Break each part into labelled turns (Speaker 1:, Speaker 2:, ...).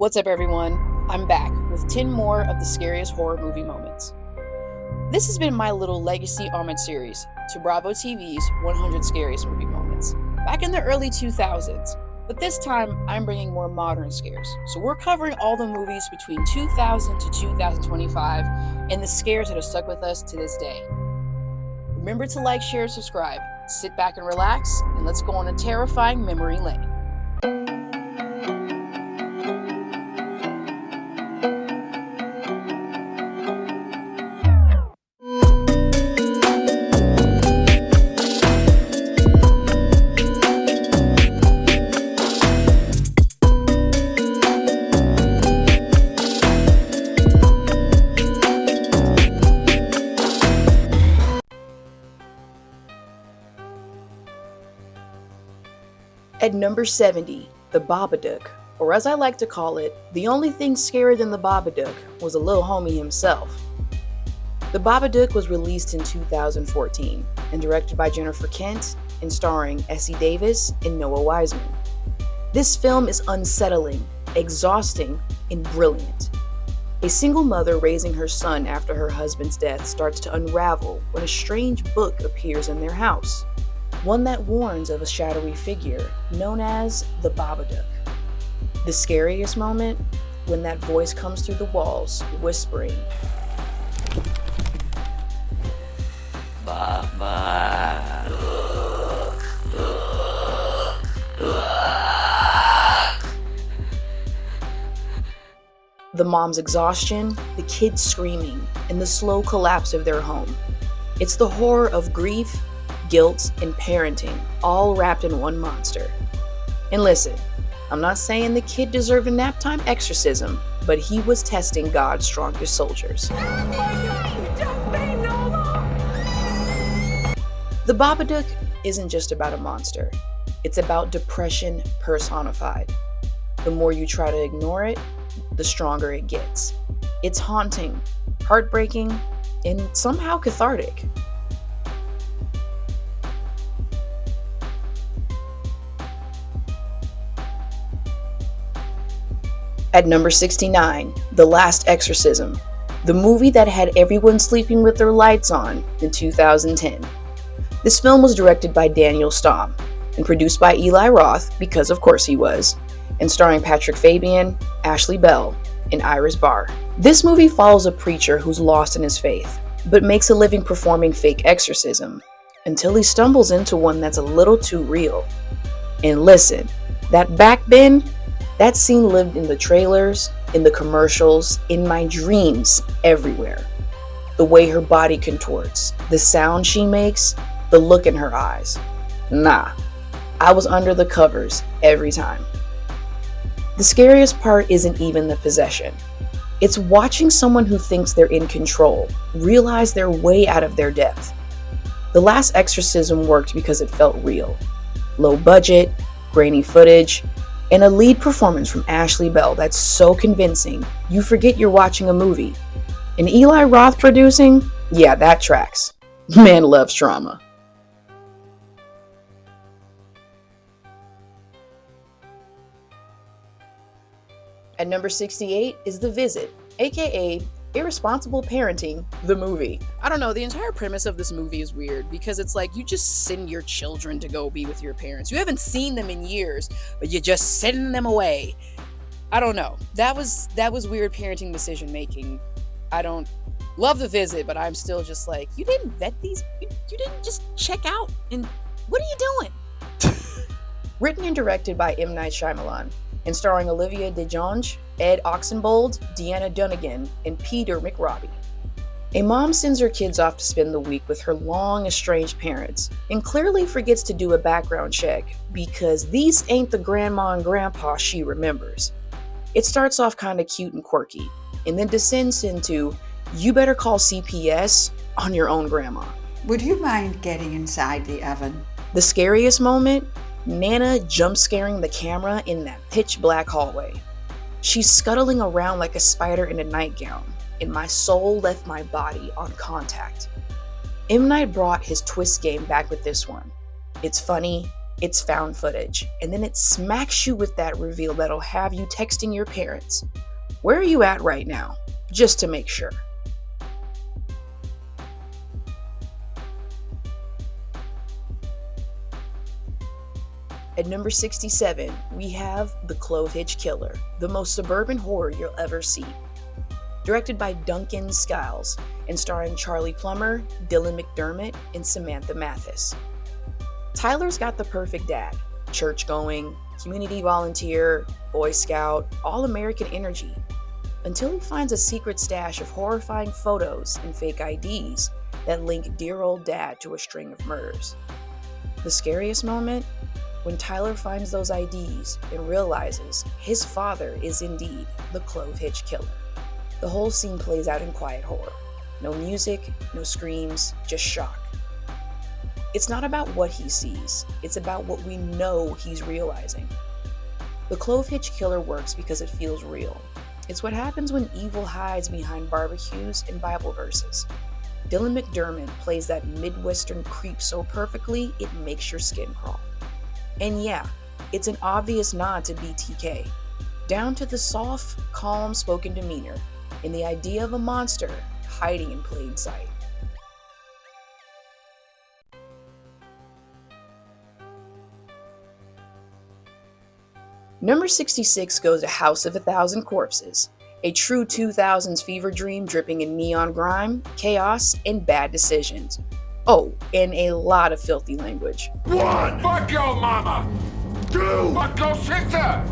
Speaker 1: What's up, everyone? I'm back with 10 more of the scariest horror movie moments. This has been my little legacy homage series to Bravo TV's 100 Scariest Movie Moments back in the early 2000s, but this time I'm bringing more modern scares. So we're covering all the movies between 2000 to 2025 and the scares that have stuck with us to this day. Remember to like, share, subscribe. Sit back and relax, and let's go on a terrifying memory lane. At number 70, the Babadook, or as I like to call it, the only thing scarier than the Babadook was a little homie himself. The Babadook was released in 2014 and directed by Jennifer Kent and starring Essie Davis and Noah Wiseman. This film is unsettling, exhausting, and brilliant. A single mother raising her son after her husband's death starts to unravel when a strange book appears in their house. One that warns of a shadowy figure known as the Babadook. The scariest moment, when that voice comes through the walls, whispering, the mom's exhaustion, the kids screaming, and the slow collapse of their home. It's the horror of grief, guilt, and parenting, all wrapped in one monster. And listen, I'm not saying the kid deserved a naptime exorcism, but he was testing God's strongest soldiers. The Babadook isn't just about a monster. It's about depression personified. The more you try to ignore it, the stronger it gets. It's haunting, heartbreaking, and somehow cathartic. At number 69, The Last Exorcism, the movie that had everyone sleeping with their lights on in 2010. This film was directed by Daniel Stamm and produced by Eli Roth, because of course he was, and starring Patrick Fabian, Ashley Bell, and Iris Barr. This movie follows a preacher who's lost in his faith, but makes a living performing fake exorcism, until he stumbles into one that's a little too real. And listen, that back bend, that scene lived in the trailers, in the commercials, in my dreams, everywhere. The way her body contorts, the sound she makes, the look in her eyes. Nah, I was under the covers every time. The scariest part isn't even the possession. It's watching someone who thinks they're in control realize they're way out of their depth. The Last Exorcism worked because it felt real. Low budget, grainy footage, and a lead performance from Ashley Bell that's so convincing, you forget you're watching a movie. And Eli Roth producing? Yeah, that tracks. Man loves drama. At number 68 is The Visit, aka Irresponsible Parenting, the movie. I don't know, the entire premise of this movie is weird because it's like you just send your children to go be with your parents. You haven't seen them in years, but you're just sending them away. I don't know. That was weird parenting decision making. I don't love The Visit, but I'm still just like, you didn't vet these? You didn't just check out? And what are you doing? Written and directed by M. Night Shyamalan, and starring Olivia DeJonge, Ed Oxenbould, Deanna Dunnigan, and Peter McRobbie. A mom sends her kids off to spend the week with her long estranged parents and clearly forgets to do a background check because these ain't the grandma and grandpa she remembers. It starts off kinda cute and quirky, and then descends into, you better call CPS on your own grandma.
Speaker 2: Would you mind getting inside the oven?
Speaker 1: The scariest moment? Nana jump scaring the camera in that pitch black hallway. She's scuttling around like a spider in a nightgown, and my soul left my body on contact. M. Night brought his twist game back with this one. It's funny, It's found footage, and then it smacks you with that reveal that'll have you texting your parents, "Where are you at right now?" just to make sure. At number 67, we have The Clove Hitch Killer, the most suburban horror you'll ever see. Directed by Duncan Skiles and starring Charlie Plummer, Dylan McDermott, and Samantha Mathis. Tyler's got the perfect dad: church-going, community volunteer, Boy Scout, all-American energy, until he finds a secret stash of horrifying photos and fake IDs that link dear old dad to a string of murders. The scariest moment? When Tyler finds those IDs and realizes his father is indeed the Clove Hitch Killer. The whole scene plays out in quiet horror. No music, no screams, just shock. It's not about what he sees, it's about what we know he's realizing. The Clove Hitch Killer works because it feels real. It's what happens when evil hides behind barbecues and Bible verses. Dylan McDermott plays that Midwestern creep so perfectly it makes your skin crawl. And yeah, it's an obvious nod to BTK, down to the soft, calm spoken demeanor and the idea of a monster hiding in plain sight. Number 66 goes to House of a Thousand Corpses, a true 2000s fever dream dripping in neon grime, chaos, and bad decisions. Oh, and a lot of filthy language.
Speaker 3: 1. Fuck your mama. 2. Fuck your sister.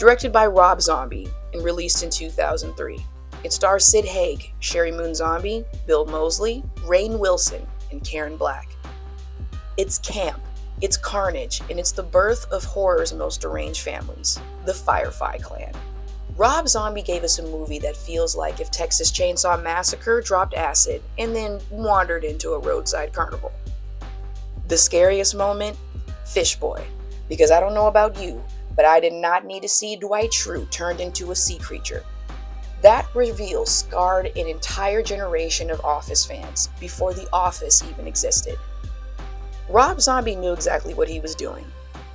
Speaker 1: Directed by Rob Zombie and released in 2003. It stars Sid Haig, Sherry Moon Zombie, Bill Moseley, Rainn Wilson, and Karen Black. It's camp, it's carnage, and it's the birth of horror's most deranged families, the Firefly Clan. Rob Zombie gave us a movie that feels like if Texas Chainsaw Massacre dropped acid and then wandered into a roadside carnival. The scariest moment? Fish Boy. Because I don't know about you, but I did not need to see Dwight Schrute turned into a sea creature. That reveal scarred an entire generation of Office fans before The Office even existed. Rob Zombie knew exactly what he was doing,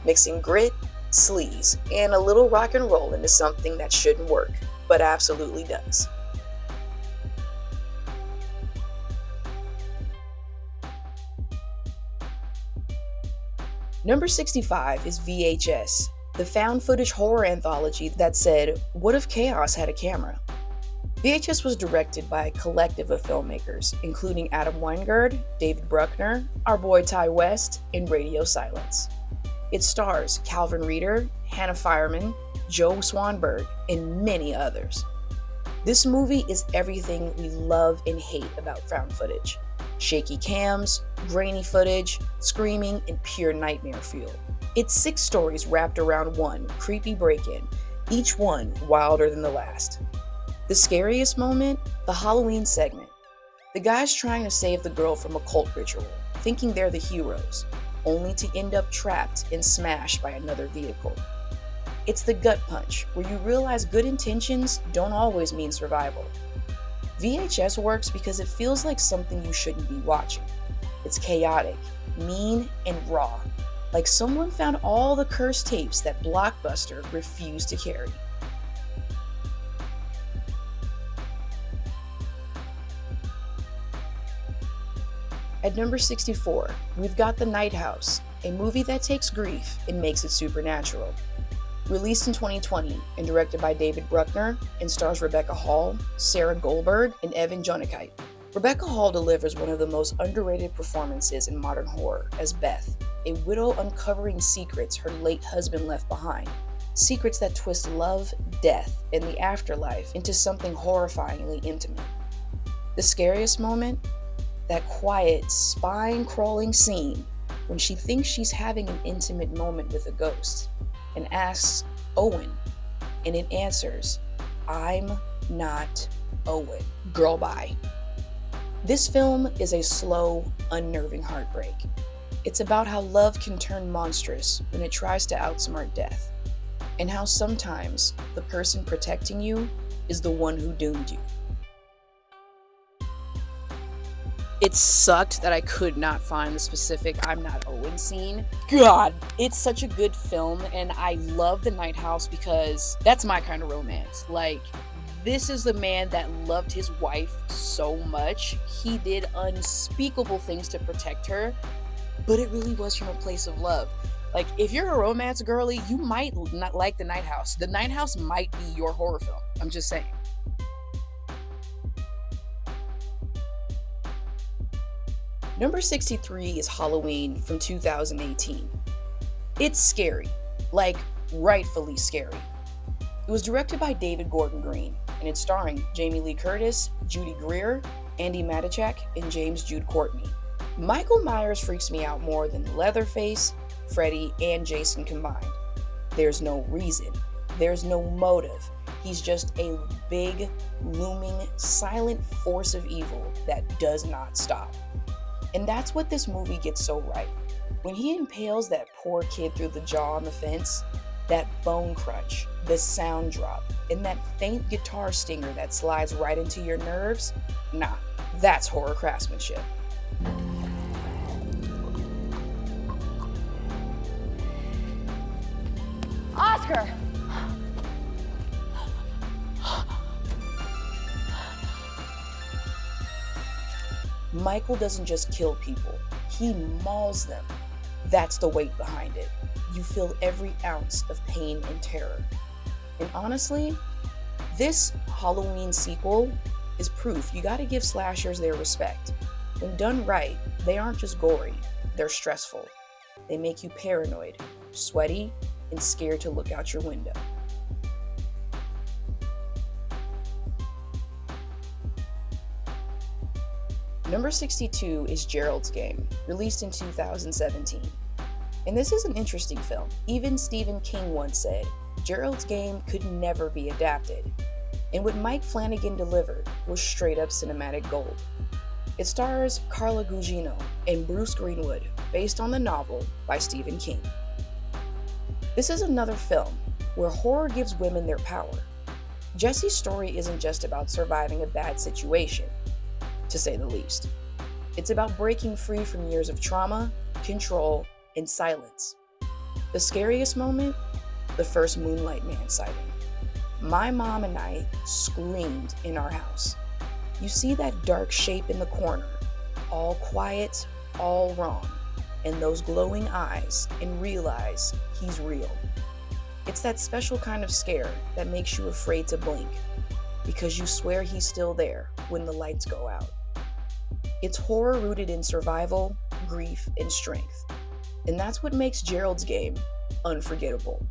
Speaker 1: mixing grit, sleaze, and a little rock and roll into something that shouldn't work, but absolutely does. Number 65 is VHS, the found footage horror anthology that said, "What if chaos had a camera?" VHS was directed by a collective of filmmakers, including Adam Weingard, David Bruckner, our boy Ty West, and Radio Silence. It stars Calvin Reeder, Hannah Fireman, Joe Swanberg, and many others. This movie is everything we love and hate about found footage. Shaky cams, grainy footage, screaming, and pure nightmare fuel. It's 6 stories wrapped around one creepy break-in, each one wilder than the last. The scariest moment? The Halloween segment. The guy's trying to save the girl from a cult ritual, thinking they're the heroes, only to end up trapped and smashed by another vehicle. It's the gut punch, where you realize good intentions don't always mean survival. VHS works because it feels like something you shouldn't be watching. It's chaotic, mean, and raw, like someone found all the cursed tapes that Blockbuster refused to carry. At number 64, we've got The Night House, a movie that takes grief and makes it supernatural. Released in 2020 and directed by David Bruckner and stars Rebecca Hall, Sarah Goldberg, and Evan Jonigkeit. Rebecca Hall delivers one of the most underrated performances in modern horror as Beth, a widow uncovering secrets her late husband left behind. Secrets that twist love, death, and the afterlife into something horrifyingly intimate. The scariest moment? That quiet, spine-crawling scene when she thinks she's having an intimate moment with a ghost and asks, "Owen?" And it answers, "I'm not Owen. Girl, bye." This film is a slow, unnerving heartbreak. It's about how love can turn monstrous when it tries to outsmart death, and how sometimes the person protecting you is the one who doomed you. It sucked that I could not find the specific I'm Not Owen scene. God, it's such a good film, and I love The Night House because that's my kind of romance. Like, this is the man that loved his wife so much. He did unspeakable things to protect her, but it really was from a place of love. Like, if you're a romance girly, you might not like The Night House. The Night House might be your horror film. I'm just saying. Number 63 is Halloween from 2018. It's scary, like rightfully scary. It was directed by David Gordon Green, and it's starring Jamie Lee Curtis, Judy Greer, Andy Matichak, and James Jude Courtney. Michael Myers freaks me out more than Leatherface, Freddy, and Jason combined. There's no reason. There's no motive. He's just a big, looming, silent force of evil that does not stop. And that's what this movie gets so right. When he impales that poor kid through the jaw on the fence, that bone crunch, the sound drop, and that faint guitar stinger that slides right into your nerves, nah, that's horror craftsmanship.
Speaker 4: Oscar!
Speaker 1: Michael doesn't just kill people, he mauls them. That's the weight behind it. You feel every ounce of pain and terror. And honestly, this Halloween sequel is proof you gotta give slashers their respect. When done right, they aren't just gory, they're stressful. They make you paranoid, sweaty, and scared to look out your window. Number 62 is Gerald's Game, released in 2017. And this is an interesting film. Even Stephen King once said, Gerald's Game could never be adapted. And what Mike Flanagan delivered was straight up cinematic gold. It stars Carla Gugino and Bruce Greenwood, based on the novel by Stephen King. This is another film where horror gives women their power. Jessie's story isn't just about surviving a bad situation, to say the least. It's about breaking free from years of trauma, control, and silence. The scariest moment? The first Moonlight Man sighting. My mom and I screamed in our house. You see that dark shape in the corner, all quiet, all wrong, and those glowing eyes, and realize he's real. It's that special kind of scare that makes you afraid to blink, because you swear he's still there when the lights go out. It's horror rooted in survival, grief, and strength. And that's what makes Gerald's Game unforgettable.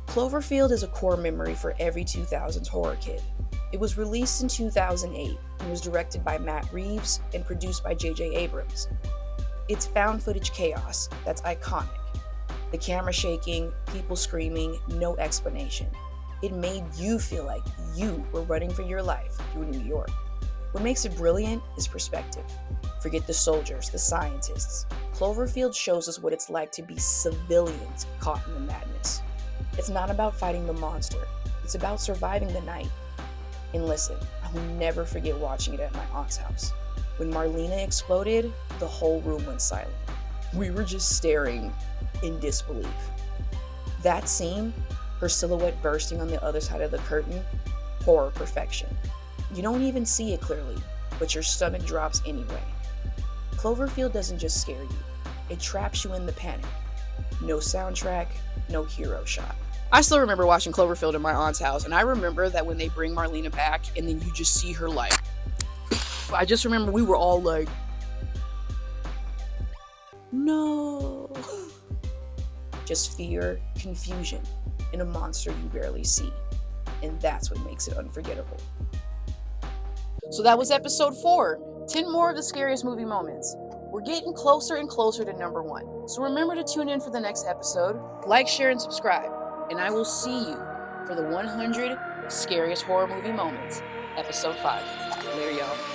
Speaker 1: Cloverfield is a core memory for every 2000s horror kid. It was released in 2008 and was directed by Matt Reeves and produced by J.J. Abrams. It's found footage chaos that's iconic. The camera shaking, people screaming, no explanation. It made you feel like you were running for your life through New York. What makes it brilliant is perspective. Forget the soldiers, the scientists. Cloverfield shows us what it's like to be civilians caught in the madness. It's not about fighting the monster. It's about surviving the night. And listen, I will never forget watching it at my aunt's house. When Marlena exploded, the whole room went silent. We were just staring in disbelief. That scene, her silhouette bursting on the other side of the curtain, horror perfection. You don't even see it clearly, but your stomach drops anyway. Cloverfield doesn't just scare you, it traps you in the panic. No soundtrack, no hero shot. I still remember watching Cloverfield at my aunt's house, and I remember that when they bring Marlena back, and then you just see her like, I just remember we were all like, no. Just fear, confusion, and a monster you barely see. And that's what makes it unforgettable. So that was episode 4. 10 more of the scariest movie moments. We're getting closer and closer to number 1. So remember to tune in for the next episode. Like, share, and subscribe. And I will see you for the 100 scariest horror movie moments, episode 5. Later, y'all.